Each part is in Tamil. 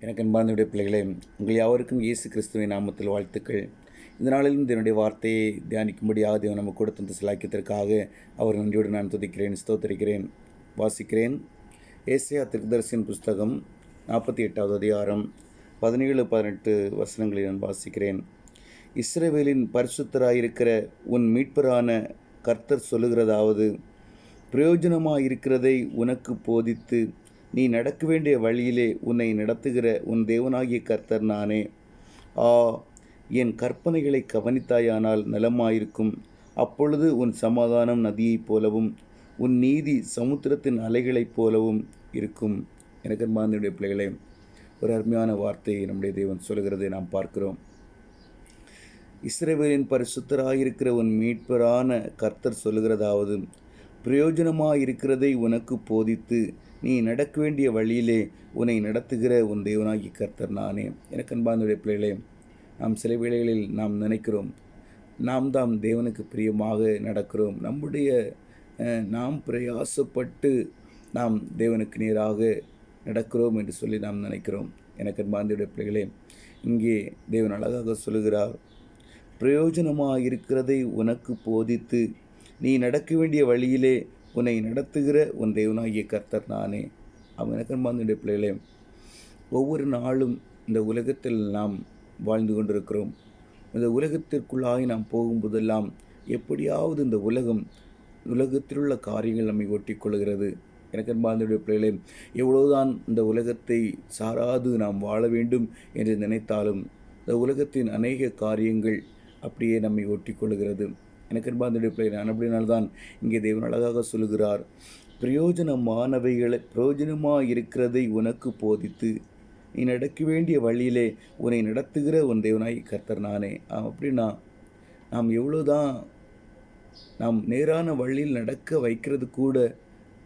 எனக்கு அன்பார்ந்தவுடைய பிள்ளைகளே, உங்கள் யாவருக்கும் இயேசு கிறிஸ்துவின் நாமத்தில் வாழ்த்துக்கள். இந்த நாளிலும் என்னுடைய வார்த்தையை தியானிக்கும்படியாக தேவன் நமக்கு கொடுத்த இந்த சிலாக்கியத்திற்காக அவர் நன்றியோடு நான் துதிக்கிறேன், ஸ்தோத்தரிக்கிறேன். வாசிக்கிறேன். ஏசாயா தீர்க்கதரிசியின் புஸ்தகம் 48வது அதிகாரம் 17-18 வசனங்களை நான் வாசிக்கிறேன். இஸ்ரவேலின் பரிசுத்தராயிருக்கிற உன் மீட்பரான கர்த்தர் சொல்லுகிறதாவது, பிரயோஜனமாயிருக்கிறதை உனக்கு போதித்து நீ நடக்க வேண்டிய வழியிலே உன்னை நடத்துகிற உன் தேவனாகிய கர்த்தர் நானே. என் கற்பனைகளை கவனித்தாயானால் நலமாயிருக்கும். அப்பொழுது உன் சமாதானம் நதியைப் போலவும் உன் நீதி சமுத்திரத்தின் அலைகளைப் போலவும் இருக்கும். எனக்கு அன்பார்ந்த பிள்ளைகளே, ஒரு அருமையான வார்த்தையை நம்முடைய தேவன் சொல்கிறதை நாம் பார்க்கிறோம். இஸ்ரவேலின் பரிசுத்தராயிருக்கிற உன் மீட்பரான கர்த்தர் சொல்லுகிறதாவது, பிரயோஜனமாயிருக்கிறதை உனக்கு போதித்து நீ நடக்க வேண்டிய வழியிலே உன்னை நடத்துகிற உன் தேவனாகிய கர்த்தர் நானே. எனக்கு அன்பார்ந்த பிள்ளைகளே, நாம் சில வேளைகளில் நாம் நினைக்கிறோம், நாம் தாம் தேவனுக்கு பிரியமாக நடக்கிறோம், நாம் பிரயாசப்பட்டு நாம் தேவனுக்கு நேராக நடக்கிறோம் என்று சொல்லி நாம் நினைக்கிறோம். எனக்கு அன்பார்ந்த பிள்ளைகளே, இங்கே தேவன் அழகாக சொல்லுகிறார், பிரயோஜனமாக இருக்கிறதை உனக்கு போதித்து நீ நடக்க வேண்டிய வழியிலே உன்னை நடத்துகிற உன் தேவனாகிய கர்த்தர் நானே. அவன் எனக்கு அன்பார்ந்த பிள்ளைகளே, ஒவ்வொரு நாளும் இந்த உலகத்தில் நாம் வாழ்ந்து கொண்டிருக்கிறோம். இந்த உலகத்திற்குள்ளாகி நாம் போகும்போதெல்லாம் எப்படியாவது இந்த உலகத்தில் உள்ள காரியங்கள் நம்மை ஒட்டி கொள்கிறது. எனக்கு அன்பார்ந்த பிள்ளைகளே, எவ்வளவுதான் இந்த உலகத்தை சாராது நாம் வாழ வேண்டும் என்று நினைத்தாலும் இந்த உலகத்தின் அநேக காரியங்கள் அப்படியே நம்மை ஒட்டி கொள்கிறது. எனக்கு அன்பார்ந்த பிள்ளைகளே, அப்படினால்தான் இங்கே தேவன் அழகாக சொல்லுகிறார், பிரயோஜனமாக இருக்கிறதை உனக்கு போதித்து நீ நடக்க வேண்டிய வழியிலே உன்னை நடத்துகிற உன் தேவனாய் கர்த்தர் நானே. அப்படின்னா நாம் எவ்வளோதான் நாம் நேரான வழியில் நடக்க வைக்கிறது கூட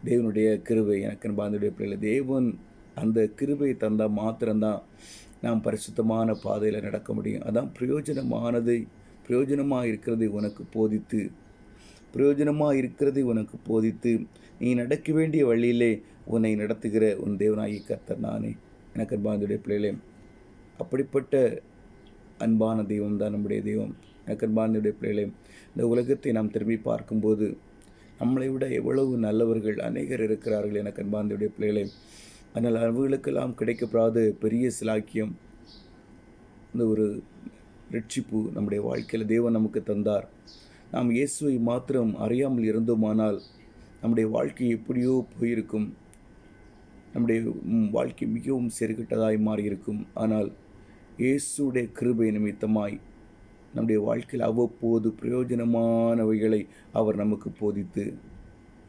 தேவனுடைய கிருபை. எனக்கு அன்பார்ந்த பிள்ளைகளே, தேவன் அந்த கிருபை தந்தால் மாத்திரம்தான் நாம் பரிசுத்தமான பாதையில் நடக்க முடியும். அதான் பிரயோஜனமாக இருக்கிறதை உனக்கு போதித்து நீ நடக்க வேண்டிய வழியிலே உன்னை நடத்துகிற உன் தேவனாகிய கர்த்தர் நானே. எனக்கு அன்பார்ந்த பிள்ளைகளே, அப்படிப்பட்ட அன்பான தெய்வம் தான் நம்முடைய தெய்வம். எனக்கு அன்பார்ந்த பிள்ளைகளே, இந்த உலகத்தை நாம் திரும்பி பார்க்கும்போது நம்மளை விட எவ்வளவு நல்லவர்கள் அநேகர் இருக்கிறார்கள். எனக்கு அன்பார்ந்த பிள்ளைகளே, ஆனால் அவர்களுக்கெல்லாம் கிடைக்கப்படாத பெரிய சிலாக்கியம் இந்த ஒரு ரட்சிப்பு நம்முடைய வாழ்க்கையில் தேவன் நமக்கு தந்தார். நாம் இயேசுவை மாத்திரம் அறியாமல் இருந்தோமானால் நம்முடைய வாழ்க்கை எப்படியோ போயிருக்கும், நம்முடைய வாழ்க்கை மிகவும் செருகிட்டதாய் மாறியிருக்கும். ஆனால் இயேசுடைய கிருபை நிமித்தமாய் நம்முடைய வாழ்க்கையில் அவ்வப்போது பிரயோஜனமானவைகளை அவர் நமக்கு போதித்து,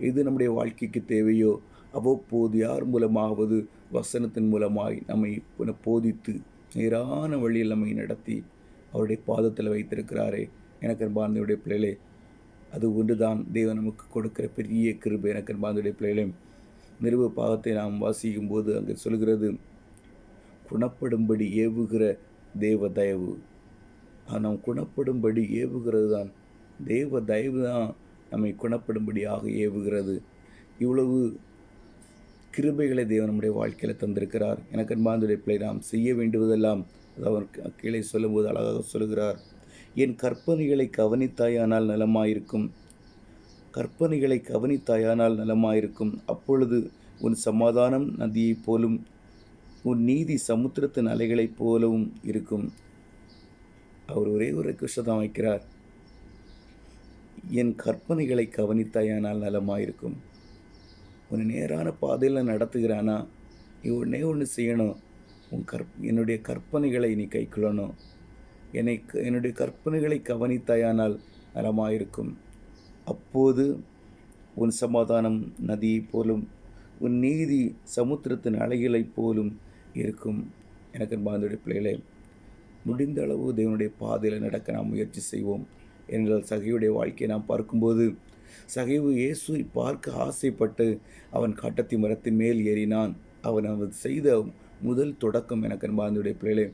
எது நம்முடைய வாழ்க்கைக்கு தேவையோ அவ்வப்போது யார் மூலமாவது வசனத்தின் மூலமாய் நம்மை போதித்து நேரான வழியில் நம்மை நடத்தி அவருடைய பாதத்தில் வைத்திருக்கிறாரே. எனக்கு அன்பார்ந்த பிள்ளைகளே, அது ஒன்றுதான் தேவன் நமக்கு கொடுக்கிற பெரிய கிருபை. எனக்கு அன்பார்ந்த பிள்ளைகளே, நிருப பாகத்தை நாம் வாசிக்கும் போது அங்கே சொல்கிறது, குணப்படும்படி ஏவுகிற தேவ தயவு. நாம் குணப்படும்படி ஏவுகிறது தான் தேவ தயவு தான் நம்மை குணப்படும்படியாக ஏவுகிறது. இவ்வளவு கிருபைகளை தேவன் நம்முடைய வாழ்க்கையில் தந்திருக்கிறார். எனக்கு அன்பார்ந்த பிள்ளை, நாம் செய்ய வேண்டுவதெல்லாம் அவர் கீழே சொல்லும்போது அழகாக சொல்லுகிறார், என் கற்பனைகளை கவனித்தாயானால் நலமாயிருக்கும். அப்பொழுது உன் சமாதானம் நதியைப் போலும் உன் நீதி சமுத்திரத்தின் அலைகளைப் போலவும் இருக்கும். அவர் ஒரே ஒரு கிருஷ்ணதான் வைக்கிறார், என் கற்பனைகளை கவனித்தாயானால் நலமாயிருக்கும். உன்னை நேரான பாதையில் நடத்துகிறானா, நீ ஒன்று செய்யணும், என்னுடைய கற்பனைகளை நீ கைக்கொள்ளணும். என்னுடைய கற்பனைகளை கவனித்தாயானால் நலமாயிருக்கும். அப்போது உன் சமாதானம் நதியைப் போலும் உன் நீதி சமுத்திரத்தின் அலைகளைப் போலும் இருக்கும். எனக்கு அன்பார்ந்த பிள்ளைகளே, முடிந்த அளவு தேவனுடைய பாதையில் நடக்க நாம் முயற்சி செய்வோம். என்றால் சகையுடைய வாழ்க்கையை நாம் பார்க்கும்போது, சகைவு இயேசுவை பார்க்க ஆசைப்பட்டு அவன் காட்டத்தி மரத்தின் மேல் ஏறினான். அவன் செய்த முதல் தொடக்கம், எனக்கு அன்பார்ந்த பிள்ளைகளே,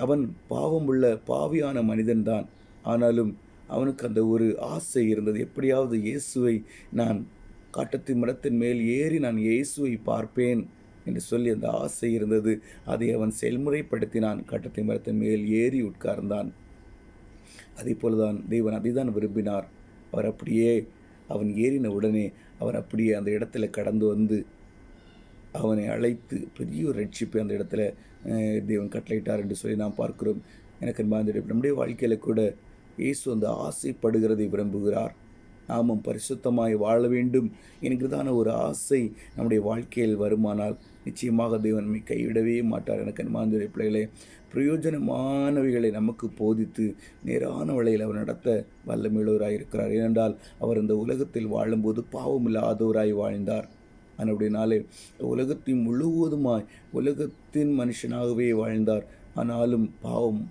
அவன் பாவியான மனிதன்தான். ஆனாலும் அவனுக்கு அந்த ஒரு ஆசை இருந்தது, எப்படியாவது இயேசுவை நான் காட்டத்தி மரத்தின் மேல் ஏறி நான் இயேசுவை பார்ப்பேன் என்று சொல்லி அந்த ஆசை இருந்தது. அதை அவன் செயல்முறைப்படுத்தினான். கட்டத்தை மரத்தின் மேல் ஏறி உட்கார்ந்தான். அதே போலதான் தேவன் அதைதான் விரும்பினார். அவர் அப்படியே அவன் ஏறின உடனே அவன் அப்படியே அந்த இடத்துல கடந்து வந்து அவனை அழைத்து பெரிய ஒரு ரட்சிப்பை அந்த இடத்துல தேவன் கட்டளையிட்டார் என்று சொல்லி நாம் பார்க்கிறோம். எனக்கு நம்முடைய வாழ்க்கையில் கூட இயேசு அந்த ஆசைப்படுகிறதை விரும்புகிறார். நாமும் பரிசுத்தமாய் வாழ வேண்டும் என்கிறதான ஒரு ஆசை நம்முடைய வாழ்க்கையில் வருமானால் நிச்சயமாக தேவன் நம்மை கைவிடவே மாட்டார். எனக்கு அன்பார்ந்த பிள்ளைகளே, பிரயோஜனமானவைகளை நமக்கு போதித்து நேரான வழியில் அவர் நடத்த வல்லமையுள்ளவராய் இருக்கிறார். ஏனென்றால் அவர் இந்த உலகத்தில் வாழும்போது பாவமில்லாதவராய் வாழ்ந்தார். அப்படினாலே உலகத்தின் முழுவதுமாய் உலகத்தின் மனுஷனாகவே வாழ்ந்தார். ஆனாலும் பாவம்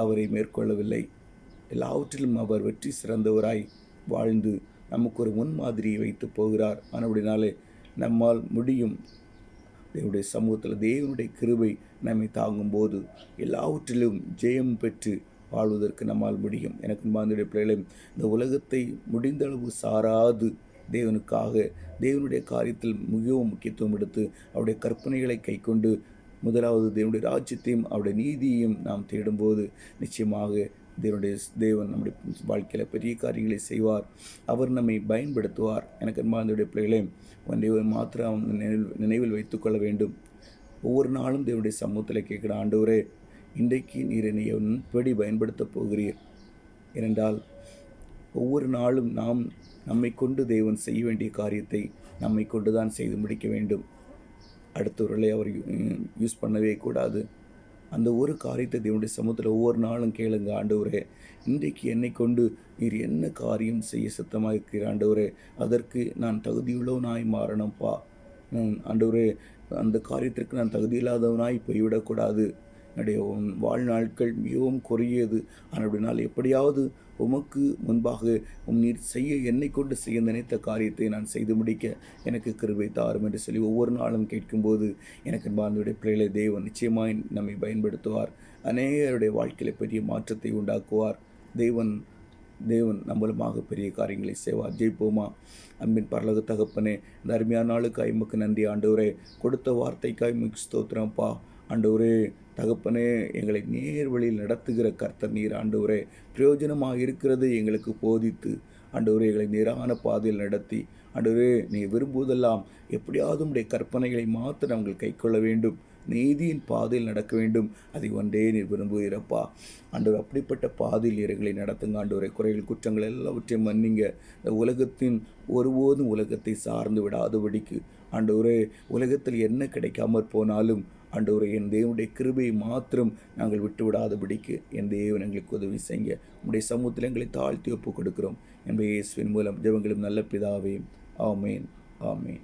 அவரை மேற்கொள்ளவில்லை. எல்லாவற்றிலும் அவர் வெற்றி சிறந்தவராய் வாழ்ந்து நமக்கு ஒரு முன்மாதிரியை வைத்து போகிறார். அப்படினாலே நம்மால் முடியும். தேவனுடைய சமூகத்தில் தேவனுடைய கிருபை நம்மை தாங்கும்போது எல்லாவற்றிலும் ஜெயம் பெற்று வாழ்வதற்கு நம்மால் முடியும். எனக்கு அன்பார்ந்த பிள்ளைகளை, இந்த உலகத்தை முடிந்தளவு சாராது தேவனுக்காக தேவனுடைய காரியத்தில் மிகவும் முக்கியத்துவம் எடுத்து அவருடைய கற்பனைகளை கைக்கொண்டு முதலாவது தேவனுடைய ராஜ்யத்தையும் அவருடைய நீதியையும் நாம் தேடும்போது நிச்சயமாக தேவன் நம்முடைய வாழ்க்கையில் பெரிய காரியங்களை செய்வார். அவர் நம்மை பயன்படுத்துவார். எனக்கு அன்பார்ந்த பிள்ளைகளே, ஒன்றை மாத்திரம் நினைவில் வைத்துக்கொள்ள வேண்டும். ஒவ்வொரு நாளும் தேவனுடைய சமூகத்தில் கேட்கிற ஆண்டவரே, இன்றைக்கு நீர் என்னை எப்படி பயன்படுத்தப் போகிறீர்? ஏனென்றால் ஒவ்வொரு நாளும் நம்மை கொண்டு தேவன் செய்ய வேண்டிய காரியத்தை நம்மை கொண்டு தான் செய்து முடிக்க வேண்டும். அடுத்தவர்களை அவர் யூஸ் பண்ணவே கூடாது. அந்த ஒரு காரியத்தை தேவனுடைய சமூகத்தில் ஒவ்வொரு நாளும் கேளுங்க. ஆண்டவரே, இன்றைக்கு என்னை கொண்டு நீர் என்ன காரியம் செய்ய சித்தமாக இருக்கிற ஆண்டவரே, அதற்கு நான் தகுதியுள்ளவனாய் மாறணும்ப்பா. ஆண்டவரே, அந்த காரியத்திற்கு நான் தகுதியில்லாதவனாய் போய்விடக்கூடாது. என்னுடைய வாழ்நாட்கள் மிகவும் குறுகியது. அப்படினால் எப்படியாவது உமக்கு முன்பாக நீர் செய்ய என்னை கொண்டு செய்ய நினைத்த காரியத்தை நான் செய்து முடிக்க எனக்கு கிருபை தாரும் என்று சொல்லி ஒவ்வொரு நாளும் கேட்கும்போது எனக்கு அன்பார்ந்த பிள்ளைகளை தேவன் நிச்சயமாய் நம்மை பயன்படுத்துவார். அநேகருடைய வாழ்க்கையில் பெரிய மாற்றத்தை உண்டாக்குவார். தேவன் நம்மளமாக பெரிய காரியங்களை செய்வார். ஜெயிப்போமா? அன்பின் பரலோக தகப்பனே, இந்த அருமையான நாளுக்காய் உமக்கு நன்றி ஆண்டவரே. கொடுத்த வார்த்தைக்காய் உமக்கு ஸ்தோத்திரம்ப்பா. ஆண்டவரே தகப்பனே, எங்களை நேர் வழியில் நடத்துகிற கர்த்தர் நீர் ஆண்டவரே. பிரயோஜனமாக இருக்கிறது எங்களுக்கு போதித்து ஆண்டவரே எங்களை நேரான பாதையில் நடத்தி ஆண்டவரே நீ விரும்புவதெல்லாம் எப்படியாவது உடைய கற்பனைகளை மாற்ற நாங்கள் கைக்கொள்ள வேண்டும். நீதியின் பாதையில் நடக்க வேண்டும். அதை ஒன்றே நீர் விரும்புகிறப்பா. ஆண்டவர் அப்படிப்பட்ட பாதையில் எங்களை நடத்துங்க ஆண்டவரே. குறைகள் குற்றங்கள் எல்லாவற்றையும் மன்னிங்க. இந்த உலகத்தின் ஒருபோதும் உலகத்தை சார்ந்து விடாதபடிக்கு ஆண்டவரே, உலகத்தில் என்ன கிடைக்காமற் போனாலும் ஆண்டவரே என் தேவனுடைய கிருபையை மாத்திரம் நாங்கள் விட்டு விடாதபடிக்கு என் தேவன் எங்களுக்கு உதவி செய்ய உங்களுடைய சமூகத்தில் எங்களை தாழ்த்தி ஒப்புக் கொடுக்கிறோம். என்பதை இயேசுவின் மூலம் ஜெபங்களும் நல்ல பிதாவே. ஆமேன், ஆமேன்.